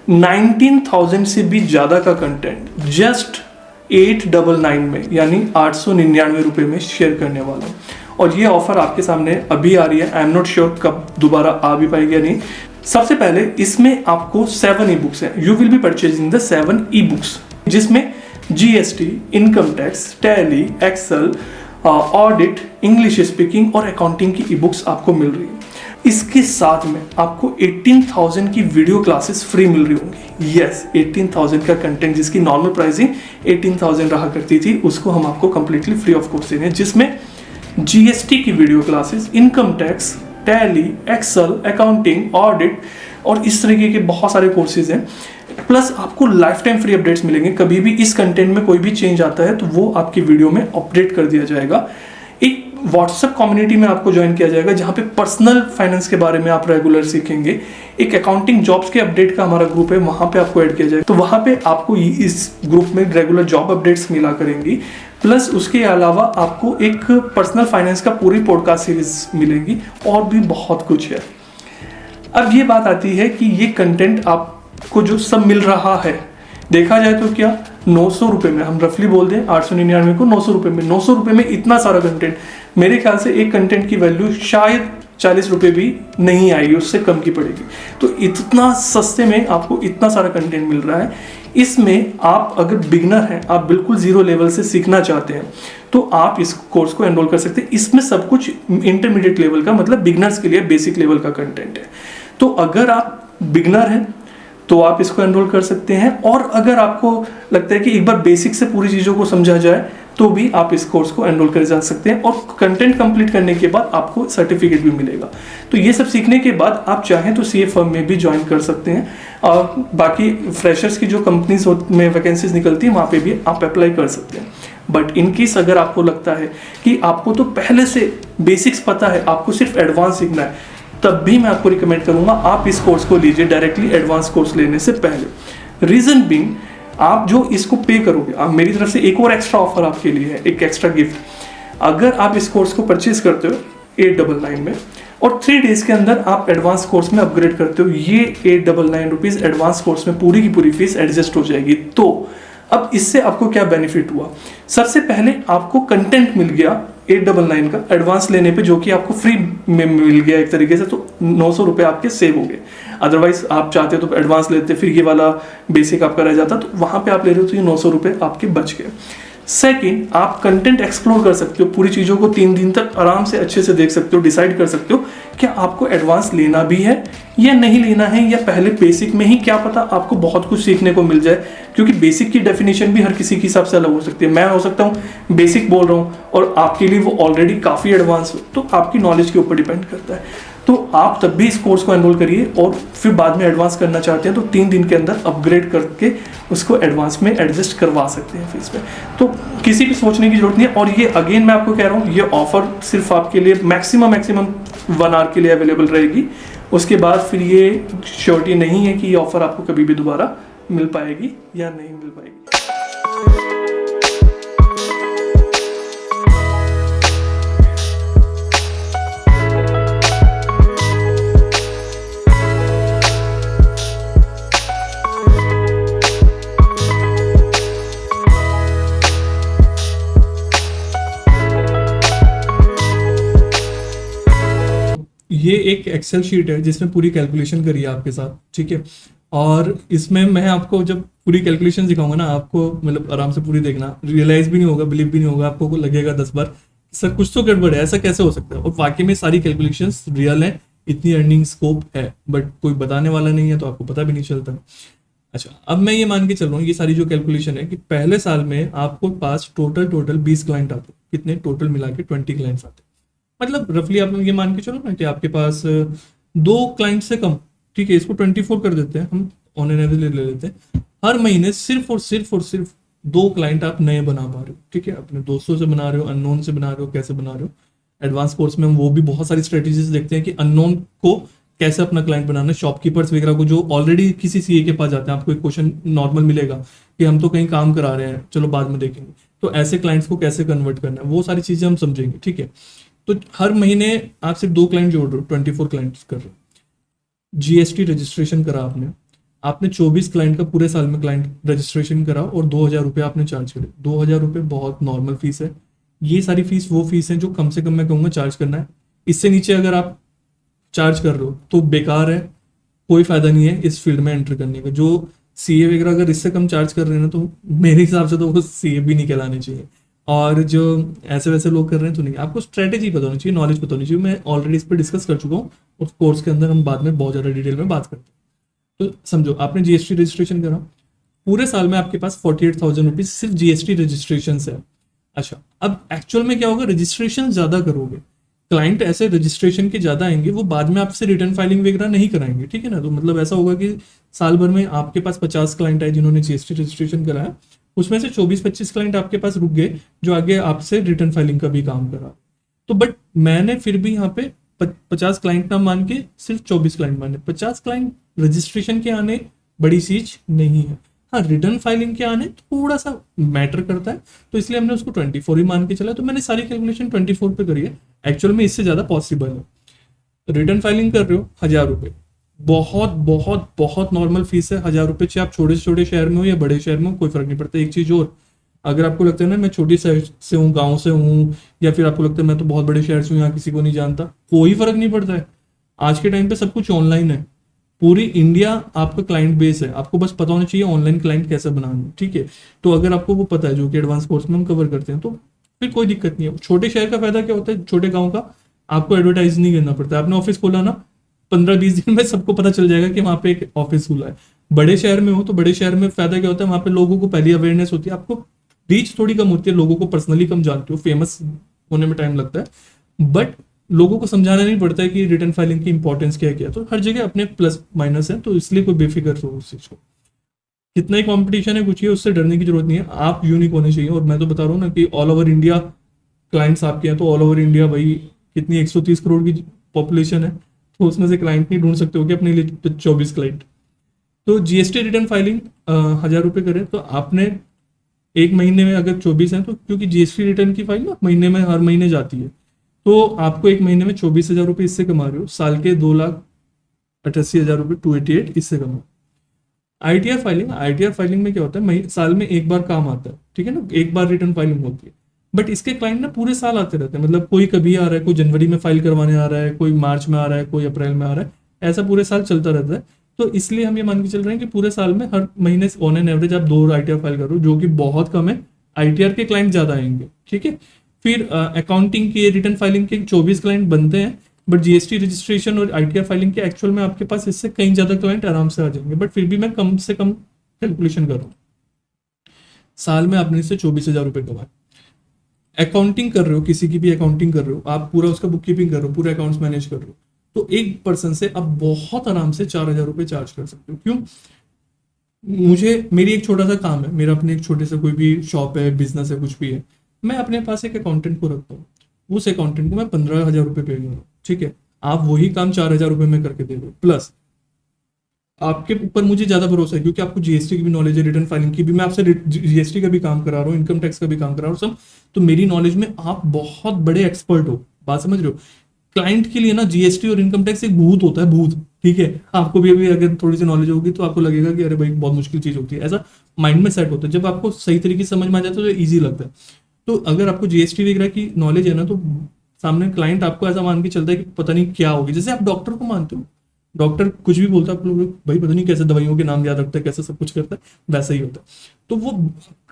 19,000 से भी ज़्यादा का कंटेंट जस्ट 899 में, यानी 899 रुपये में शेयर करने वाला हूँ। और ये ऑफर आपके सामने अभी आ रही है, आई एम नॉट श्योर कब दोबारा आ भी पाएगी या नहीं। सबसे पहले इसमें आपको 7 ई बुक्स हैं, you will be purchasing the 7 e books, जिसमें GST, income tax, Tally, Excel, audit, English speaking और अकाउंटिंग की ई बुक्स आपको मिल रही है। इसके साथ में आपको 18,000 की वीडियो क्लासेस फ्री मिल रही होंगी। यस, 18,000 का कंटेंट जिसकी नॉर्मल प्राइसिंग 18,000 रहा करती थी, उसको हम आपको कंप्लीटली फ्री ऑफ कॉस्ट दे रहे हैं, जिसमें जीएसटी की video classes, income tax, Tally, Excel, accounting, audit और इस तरीके के बहुत सारे कोर्सेज हैं। प्लस आपको लाइफ टाइम फ्री अपडेट्स मिलेंगे। कभी भी इस कंटेंट में कोई भी चेंज आता है तो वो आपकी वीडियो में अपडेट कर दिया जाएगा। एक व्हाट्सएप कम्युनिटी में आपको ज्वाइन किया जाएगा, जहाँ पे पर्सनल फाइनेंस के बारे में आप रेगुलर सीखेंगे। एक अकाउंटिंग जॉब्स के अपडेट का हमारा ग्रुप है, वहाँ पे आपको ऐड किया जाएगा, तो वहाँ पे आपको इस ग्रुप में रेगुलर जॉब अपडेट्स मिला करेंगी। प्लस उसके अलावा आपको एक पर्सनल फाइनेंस का पूरी पॉडकास्ट सीरीज मिलेगी और भी बहुत कुछ है। अब ये बात आती है कि ये कंटेंट आपको जो सब मिल रहा है, देखा जाए तो क्या 900 रुपये में, हम रफली बोल दें 899 को 900 रुपये में, 900 रुपये में इतना सारा कंटेंट, मेरे ख्याल से एक कंटेंट की वैल्यू शायद 40 रुपये भी नहीं आएगी, उससे कम की पड़ेगी। तो इतना सस्ते में आपको इतना सारा कंटेंट मिल रहा है। इसमें आप अगर बिगनर हैं, आप बिल्कुल जीरो लेवल से सीखना चाहते हैं, तो आप इस कोर्स को एनरोल कर सकते हैं। इसमें सब कुछ इंटरमीडिएट लेवल का, मतलब बिगनर्स के लिए बेसिक लेवल का कंटेंट है। तो अगर आप बिगनर हैं तो आप इसको एनरोल कर सकते हैं, और अगर आपको लगता है कि एक बार बेसिक से पूरी चीज़ों को समझा जाए तो भी आप इस कोर्स को एनरोल कर जा सकते हैं, और कंटेंट कंप्लीट करने के बाद आपको सर्टिफिकेट भी मिलेगा। तो ये सब सीखने के बाद आप चाहें तो सीए फर्म में भी ज्वाइन कर सकते हैं, और बाकी फ्रेशर्स की जो कंपनीज में वैकेंसीज निकलती है वहाँ पे भी आप अप्लाई कर सकते हैं। बट इन केस अगर आपको लगता है कि आपको तो पहले से बेसिक्स पता है, आपको सिर्फ एडवांस सीखना है, तब भी मैं आपको रिकमेंड करूंगा आप इस कोर्स को लीजिए डायरेक्टली एडवांस कोर्स लेने से पहले। रीजन बीइंग, आप जो इसको पे करोगे, आप मेरी तरफ से एक और एक्स्ट्रा ऑफर आपके लिए है, एक एक्स्ट्रा गिफ्ट। अगर आप इस कोर्स को परचेज करते हो 899 में, और 3 डेज के अंदर आप एडवांस कोर्स में अपग्रेड करते हो, ये 899 रुपीज़ एडवांस कोर्स में पूरी की पूरी फीस एडजस्ट हो जाएगी। तो अब इससे आपको क्या बेनिफिट हुआ? सबसे पहले आपको कंटेंट मिल गया 899 का एडवांस लेने पे, जो कि आपको फ्री में मिल गया एक तरीके से, तो 900 रुपये आपके सेव हो गए। अदरवाइज आप चाहते तो एडवांस लेते, फिर ये वाला बेसिक आपका रह जाता, तो वहाँ पे आप ले रहे हो तो ये 900 रुपये आपके बच गए। सेकंड, आप कंटेंट एक्सप्लोर कर सकते हो, पूरी चीज़ों को 3 दिन तक आराम से अच्छे से देख सकते हो, डिसाइड कर सकते हो क्या आपको एडवांस लेना भी है या नहीं लेना है, या पहले बेसिक में ही क्या पता आपको बहुत कुछ सीखने को मिल जाए, क्योंकि बेसिक की डेफिनेशन भी हर किसी के हिसाब से अलग हो सकती है। मैं हो सकता हूँ बेसिक बोल रहा हूँ और आपके लिए वो ऑलरेडी काफ़ी एडवांस हो, तो आपकी नॉलेज के ऊपर डिपेंड करता है। तो आप तब भी इस कोर्स को एनरोल करिए, और फिर बाद में एडवांस करना चाहते हैं तो 3 दिन के अंदर अपग्रेड करके उसको एडवांस में एडजस्ट करवा सकते हैं फीस में। तो किसी भी सोचने की जरूरत नहीं है। और ये अगेन मैं आपको कह रहा हूँ, ये ऑफर सिर्फ आपके लिए मैक्सिमम 1 आवर के लिए अवेलेबल रहेगी। उसके बाद फिर ये श्योरिटी नहीं है कि ये ऑफर आपको कभी भी दोबारा मिल पाएगी या नहीं मिल पाएगी। ये एक एक्सेल शीट है जिसमें पूरी कैलकुलेशन करी है आपके साथ, ठीक है। और इसमें मैं आपको जब पूरी कैलकुलेशन दिखाऊंगा ना, आपको मतलब आराम से पूरी देखना, रियलाइज भी नहीं होगा, बिलीव भी नहीं होगा, आपको लगेगा 10 बार सर कुछ तो गड़बड़ है, ऐसा कैसे हो सकता है। और वाकई में सारी कैलकुलेशंस रियल है, इतनी अर्निंग स्कोप है, बट कोई बताने वाला नहीं है तो आपको पता भी नहीं चलता। अच्छा, अब मैं ये मान के चल रहा हूँ, ये सारी जो कैलकुलेशन है कि पहले साल में आपको पास टोटल 20 क्लाइंट आते, कितने टोटल मिला के 20 क्लाइंट्स आते, मतलब रफली आप ये मान के चलो ना कि आपके पास 2 क्लाइंट से कम, ठीक है, इसको 24 कर देते हैं हम, ऑन एन एवरेज ले लेते हैं। हर महीने सिर्फ और सिर्फ 2 क्लाइंट आप नए बना पा रहे हो, ठीक है। अपने दोस्तों से बना रहे हो, अननोन से बना रहे हो, कैसे बना रहे हो। एडवांस कोर्स में हम वो भी बहुत सारी स्ट्रेटेजीज देखते हैं कि अननोन को कैसे अपना क्लाइंट बनाना है। शॉपकीपर्स वगैरह को जो ऑलरेडी किसी सीए के पास जाते हैं, आपको एक क्वेश्चन नॉर्मल मिलेगा कि हम तो कहीं काम करा रहे हैं, चलो बाद में देखेंगे, तो ऐसे क्लाइंट्स को कैसे कन्वर्ट करना है, वो सारी चीजें हम समझेंगे, ठीक है। तो हर महीने आप सिर्फ 2 क्लाइंट जोड़ रहे हो, 24 क्लाइंट्स कर रहे हो। जीएसटी रजिस्ट्रेशन करा आपने, आपने 24 क्लाइंट का पूरे साल में क्लाइंट रजिस्ट्रेशन करा और 2,000 रुपये आपने चार्ज करे। 2,000 रुपये बहुत नॉर्मल फीस है। ये सारी फीस वो फीस है जो कम से कम मैं कहूँगा चार्ज करना है। इससे नीचे अगर आप चार्ज कर रहे हो तो बेकार है, कोई फायदा नहीं है इस फील्ड में एंटर करने का। जो सीए वगैरह अगर इससे कम चार्ज कर रहे हैं ना, तो मेरे हिसाब से तो वो सीए भी नहीं कहलाने चाहिए। और जो ऐसे वैसे लोग कर रहे हैं तो नहीं, आपको स्ट्रेटेजी पता होनी चाहिए, नॉलेज पता होनी चाहिए। मैं ऑलरेडी इस पर डिस्कस कर चुका हूँ, उस कोर्स के अंदर हम बाद में बहुत ज़्यादा डिटेल में बात करते हैं। तो समझो आपने जीएसटी रजिस्ट्रेशन करा, पूरे साल में आपके पास 48,000 रुपीज सिर्फ जीएसटी रजिस्ट्रेशन से है। अच्छा, अब एक्चुअल में क्या होगा, रजिस्ट्रेशन ज़्यादा करोगे, क्लाइंट ऐसे रजिस्ट्रेशन के ज़्यादा आएंगे, वो बाद में आपसे रिटर्न फाइलिंग वगैरह नहीं कराएंगे, ठीक है ना। तो मतलब ऐसा होगा कि साल भर में आपके पास 50 क्लाइंट आए जिन्होंने जीएसटी रजिस्ट्रेशन कराया, उसमें से 24-25 क्लाइंट आपके पास रुक गए जो आगे आपसे रिटर्न फाइलिंग का भी काम करा। तो बट मैंने फिर भी यहाँ पे 50 क्लाइंट ना मान के सिर्फ 24 क्लाइंट माने। 50 क्लाइंट रजिस्ट्रेशन के आने बड़ी चीज नहीं है, हाँ रिटर्न फाइलिंग के आने थोड़ा सा मैटर करता है, तो इसलिए हमने उसको 24 ही मान के चला। तो मैंने सारी कैलकुलेशन 24 पे करी है। एक्चुअल में इससे ज्यादा पॉसिबल है। रिटर्न फाइलिंग कर रहे हो 1,000 रुपये, बहुत बहुत बहुत नॉर्मल फीस है। 1,000 रुपये चाहे आप छोटे से छोटे शहर में हो या बड़े शहर में हो, कोई फर्क नहीं पड़ता। एक चीज और, अगर आपको लगता है ना मैं छोटी शहर से हूँ, गांव से हूँ, या फिर आपको लगता है मैं तो बहुत बड़े शहर से हूँ, यहाँ किसी को नहीं जानता, कोई फर्क नहीं पड़ता है। आज के टाइम पे सब कुछ ऑनलाइन है, पूरी इंडिया आपका क्लाइंट बेस है। आपको बस पता होना चाहिए ऑनलाइन क्लाइंट कैसे बनाना है, ठीक है। तो अगर आपको वो पता है, जो कि एडवांस कोर्स में हम कवर करते हैं, तो फिर कोई दिक्कत नहीं है। छोटे शहर का फायदा क्या होता है, छोटे गाँव का, आपको एडवर्टाइज नहीं करना पड़ता। आपने ऑफिस खोला ना, 15-20 दिन में सबको पता चल जाएगा कि वहाँ पे एक ऑफिस खुला है। बड़े शहर में हो तो बड़े शहर में फायदा क्या होता है, वहाँ पे लोगों को पहली अवेयरनेस होती है, आपको रीच थोड़ी कम होती है, लोगों को पर्सनली कम जानते हो, फेमस होने में टाइम लगता है, बट लोगों को समझाना नहीं पड़ता है कि रिटर्न फाइलिंग की इंपॉर्टेंस क्या है क्या। तो हर जगह अपने प्लस माइनस है, तो इसलिए कोई बेफिक्र हो उस चीज को। कितना ही कंपटीशन है, कुछ ही उससे डरने की जरूरत नहीं है। आप यूनिक होने चाहिए। और मैं तो बता रहा हूँ ना कि ऑल ओवर इंडिया क्लाइंट्स आपके हैं, तो ऑल ओवर इंडिया भाई कितनी 130 करोड़ की पॉपुलेशन है, तो उसमें से क्लाइंट नहीं ढूंढ सकते हो कि अपने लिए 24 क्लाइंट। तो जीएसटी रिटर्न फाइलिंग 1,000 रुपये करें तो आपने एक महीने में अगर 24 है, तो क्योंकि जीएसटी रिटर्न की फाइल ना महीने में हर महीने जाती है, तो आपको एक महीने में 24,000 रुपये इससे कमा रहे हो, साल के 2,88,000 रुपये 288 इससे कमा। आईटीआर फाइलिंग में क्या होता है, साल में एक बार काम आता है, ठीक है ना, एक बार रिटर्न फाइलिंग होती है। बट इसके क्लाइंट ना पूरे साल आते रहते हैं, मतलब कोई कभी आ रहा है, कोई जनवरी में फाइल करवाने आ रहा है, कोई मार्च में आ रहा है, कोई अप्रैल में आ रहा है, ऐसा पूरे साल चलता रहता है। तो इसलिए हम ये मान के चल रहे हैं कि पूरे साल में हर महीने ऑन एन एवरेज आप 2 आईटीआर फाइल करो, जो कि बहुत कम है। आईटीआर के क्लाइंट ज्यादा आएंगे, ठीक है। फिर अकाउंटिंग के रिटर्न फाइलिंग के 24 क्लाइंट बनते हैं, बट जीएसटी रजिस्ट्रेशन और आईटीआर फाइलिंग के एक्चुअल में आपके पास इससे कहीं ज्यादा क्लाइंट आराम से आ जाएंगे। बट फिर भी मैं कम से कम कैलकुलेशन कर रहा हूँ, साल में आपने इससे 24,000 रुपये कमाए। अकाउंटिंग कर रहे हो, किसी की भी अकाउंटिंग कर रहे हो आप, पूरा उसका बुक कीपिंग कर रहे हो, पूरे अकाउंट्स मैनेज कर रहे हो, तो एक पर्सन से आप बहुत आराम से 4,000 रुपये चार्ज कर सकते हो। क्यों? मेरी एक छोटा सा काम है, मेरा अपने एक छोटे से कोई भी शॉप है, बिजनेस है, कुछ भी है, मैं अपने पास एक अकाउंटेंट को रखता हूँ, उस अकाउंटेंट को मैं 15,000 रुपये पे कर रहा हूँ, ठीक है। आप वही काम 4,000 रुपये में करके दे दो, प्लस आपके ऊपर मुझे ज्यादा भरोसा है क्योंकि आपको जीएसटी की भी नॉलेज है, रिटर्न फाइलिंग की भी, मैं आपसे जीएसटी का भी काम करा रहा हूँ, इनकम टैक्स का भी काम करा रहा हूँ सब। तो मेरी नॉलेज में आप बहुत बड़े एक्सपर्ट हो, बात समझ रहे हो। क्लाइंट के लिए ना जीएसटी और इनकम टैक्स एक भूत होता है, भूत, ठीक है। आपको भी अभी अगर थोड़ी सी नॉलेज होगी तो आपको लगेगा कि अरे भाई बहुत मुश्किल चीज होती है, ऐसा माइंड में सेट होता है। जब आपको सही तरीके से समझ में आ जाता है तो ईजी लगता है। तो अगर आपको जीएसटी वगैरह की नॉलेज है ना, तो सामने क्लाइंट आपको ऐसा मान के चलता है कि पता नहीं क्या होगी। जैसे आप डॉक्टर को मानते हो, डॉक्टर कुछ भी बोलता है, आप लोग भाई पता नहीं कैसे दवाइयों के नाम याद रखता है, कैसे सब कुछ करता है, वैसा ही होता है। तो वो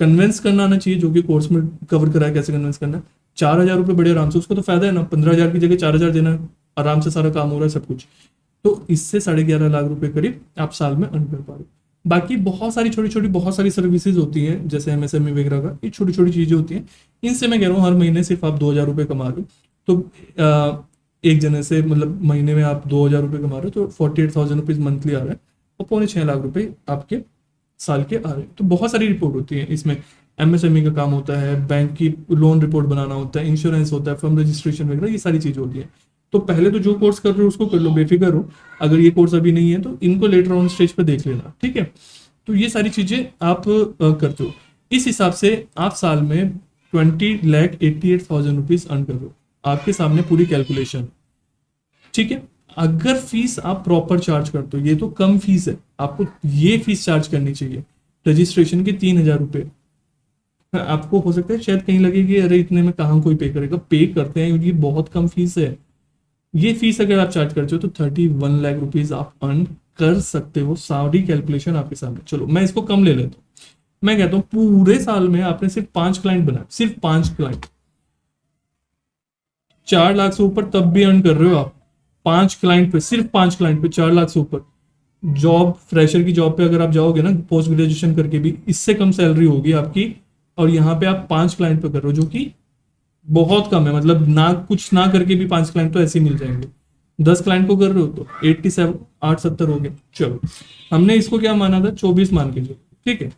कन्विंस करना आना चाहिए, जो कि कोर्स में कवर करा है कैसे कन्विंस करना है। 4,000 रुपये बड़े आराम से, उसको तो फायदा है ना, 15,000 की जगह 4,000 देना, आराम से सारा काम हो रहा है सब कुछ। तो इससे 11.5 लाख रुपए करीब आप साल में अर्न कर पा रहे हो। बाकी बहुत सारी छोटी छोटी बहुत सारी सर्विसेज होती हैं, जैसे एमएसएमई वगैरह का, ये छोटी छोटी चीजें होती हैं। इनसे मैं कह रहा हूँ हर महीने सिर्फ आप 2,000 रुपये कमा रहे हो, तो एक जने से मतलब महीने में आप 2,000 रुपये कमा रहे हो, तो 48,000 रुपीज मंथली आ रहा है, और 5.25 लाख रुपए आपके साल के आ रहे हैं। तो बहुत सारी रिपोर्ट होती है इसमें, एमएसएमई का काम होता है, बैंक की लोन रिपोर्ट बनाना होता है, इंश्योरेंस होता है, फर्म रजिस्ट्रेशन वगैरह, ये सारी चीजें होती है। तो पहले तो जो कोर्स कर रहे हो उसको कर लो, बेफिक्र हो। अगर ये कोर्स अभी नहीं है तो इनको लेटर ऑन स्टेज पे देख लेना, ठीक है। तो ये सारी चीजें आप करते हो, इस हिसाब से आप साल में 20,88,000 रुपीज अर्न कर रहे हो। आपके सामने पूरी कैलकुलेशन, ठीक है। अगर फीस आप प्रॉपर चार्ज करते हो, ये तो कम फीस है, आपको ये फीस चार्ज करनी चाहिए रजिस्ट्रेशन के 3,000 रुपये। आपको हो सकता है शायद कहीं लगे कि अरे इतने में कहाँ कोई पे करेगा, पे करते हैं क्योंकि बहुत कम फीस है। ये फीस अगर आप चार्ज करते हो तो 31 लाख रुपीज आप अर्न कर सकते हो। सारी कैलकुलेशन आपके सामने। चलो मैं इसको कम ले लेता हूँ, मैं कहता हूँ पूरे साल में आपने सिर्फ 5 क्लाइंट बनाए, सिर्फ 5 क्लाइंट, 4 लाख से ऊपर तब भी अर्न कर रहे हो आप। 5 क्लाइंट पे, सिर्फ 5 क्लाइंट पे 4 लाख से ऊपर। जॉब, फ्रेशर की जॉब पे अगर आप जाओगे ना पोस्ट ग्रेजुएशन करके भी, इससे कम सैलरी होगी आपकी। और यहाँ पे आप 5 क्लाइंट पे कर रहे हो, जो कि बहुत कम है। मतलब ना कुछ ना करके भी 5 क्लाइंट तो ऐसे ही मिल जाएंगे। 10 क्लाइंट को कर रहे हो तो 87, 870 हो गए। चलो हमने इसको क्या माना था, 24 मान के चलो, ठीक है।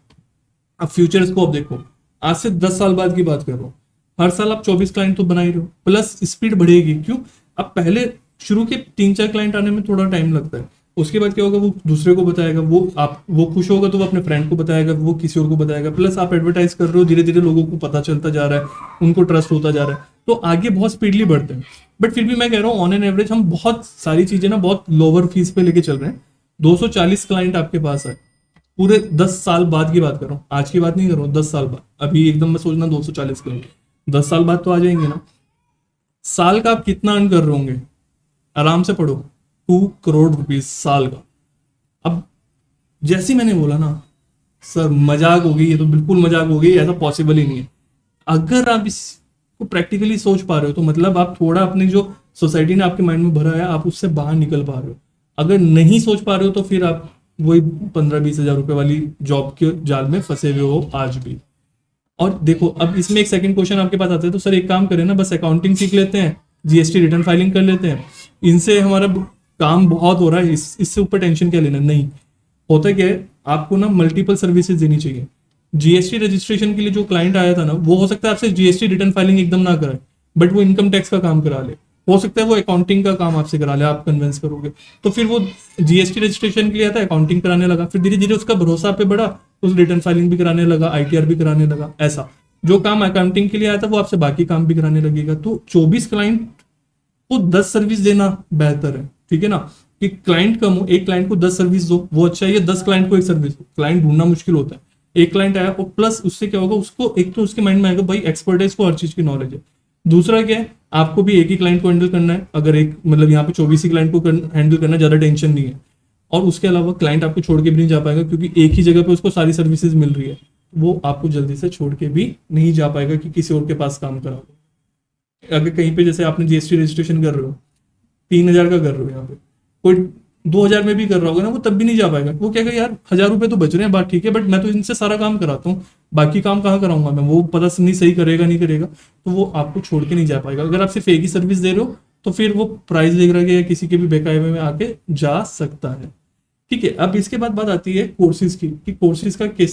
अब फ्यूचर स्कोप देखो, आज से 10 साल बाद की बात कर रहा हूँ, हर साल आप 24 क्लाइंट तो बना ही रहे हो, प्लस स्पीड बढ़ेगी। क्यों? अब पहले शुरू के 3-4 क्लाइंट आने में थोड़ा टाइम लगता है, उसके बाद क्या होगा, वो दूसरे को बताएगा, वो खुश होगा तो वो अपने फ्रेंड को बताएगा, वो किसी और को बताएगा, प्लस आप एडवर्टाइज कर रहे हो, धीरे धीरे लोगों को पता चलता जा रहा है, उनको ट्रस्ट होता जा रहा है, तो आगे बहुत स्पीडली बढ़ते हैं। बट फिर भी मैं कह रहा हूँ ऑन एन एवरेज हम बहुत सारी चीजें ना बहुत लोअर फीस पे लेके चल रहे हैं। 240 क्लाइंट आपके पास है, पूरे 10 साल बाद की बात कर रहा हूँ, आज की बात नहीं कर रहा हूँ, 10 साल बाद। अभी एकदम मैं सोचना 240 क्लाइंट 10 साल बाद तो आ जाएंगे ना। साल का आप कितना अर्न कर रहे होंगे, आराम से पढ़ो, 2 करोड़ रुपीज साल का। अब जैसे ही मैंने बोला ना, सर मजाक हो गई, ये तो बिल्कुल मजाक हो गई, ऐसा पॉसिबल ही नहीं है। अगर आप इसको प्रैक्टिकली सोच पा रहे हो तो मतलब आप थोड़ा अपने जो सोसाइटी ने आपके माइंड में भरा है आप उससे बाहर निकल पा रहे हो। अगर नहीं सोच पा रहे हो तो फिर आप वही 15-20 हजार रुपए वाली जॉब के जाल में फंसे हुए हो आज भी। और देखो अब इसमें एक सेकंड क्वेश्चन आपके पास आता है, तो सर एक काम करें ना, बस अकाउंटिंग सीख लेते हैं, जीएसटी रिटर्न फाइलिंग कर लेते हैं, इनसे हमारा काम बहुत हो रहा है, इससे ऊपर टेंशन क्या लेना। नहीं होता क्या है, आपको ना मल्टीपल सर्विसेज देनी चाहिए। जीएसटी रजिस्ट्रेशन के लिए जो क्लाइंट आया था ना, वो हो सकता है आपसे जीएसटी रिटर्न फाइलिंग एकदम ना कराए, बट वो इनकम टैक्स का काम करा ले, हो सकता है वो अकाउंटिंग का काम आपसे करा ले, आप कन्विंस करोगे तो फिर वो जीएसटी रजिस्ट्रेशन के लिए आता है, अकाउंटिंग कराने लगा, फिर धीरे धीरे उसका भरोसा पे बढ़ा, उस रिटर्न फाइलिंग भी कराने लगा, आईटीआर भी कराने लगा। ऐसा जो काम अकाउंटिंग के लिए आया था वो आपसे बाकी काम भी कराने लगेगा। तो 24 क्लाइंट को 10 सर्विस देना बेहतर है, ठीक है ना, कि क्लाइंट कम हो, एक क्लाइंट को 10 सर्विस दो, वो अच्छा है। ये 10 क्लाइंट को एक सर्विस दो, क्लाइंट ढूंढना मुश्किल होता है। एक क्लाइंट आया और प्लस उससे क्या होगा, उसको एक तो उसके माइंड में आएगा भाई एक्सपर्टाइज को हर चीज की नॉलेज है। दूसरा क्या है, आपको भी एक ही क्लाइंट को हैंडल करना है, अगर एक मतलब यहाँ पे 24 ही क्लाइंट को हैंडल करना, ज्यादा टेंशन नहीं है। और उसके अलावा क्लाइंट आपको छोड़ के भी नहीं जा पाएगा, क्योंकि एक ही जगह पे उसको सारी सर्विसेज मिल रही है, वो आपको जल्दी से छोड़ के भी नहीं जा पाएगा कि किसी और के पास काम करा। अगर कहीं पे जैसे आपने जीएसटी रजिस्ट्रेशन कर रहे हो, 3,000 का कर रहे हो, यहाँ पे कोई 2,000 में भी कर रहा होगा ना, वो तब भी नहीं जा पाएगा। वो कहेगा यार 1,000 रुपए तो बच रहे हैं, बात ठीक है, बट मैं तो इनसे सारा काम कराता हूँ, बाकी काम कहाँ कराऊंगा मैं, वो पता नहीं सही करेगा नहीं करेगा, तो वो आपको छोड़ के नहीं जा पाएगा। अगर आप सिर्फ एक ही सर्विस दे रहे हो तो फिर वो प्राइस देख रहा है, किसी के भी बेकायदे में आके जा सकता है। ठीक है, अब इसके बाद बात आती है कोर्सेज की, कि कोर्सेज का किस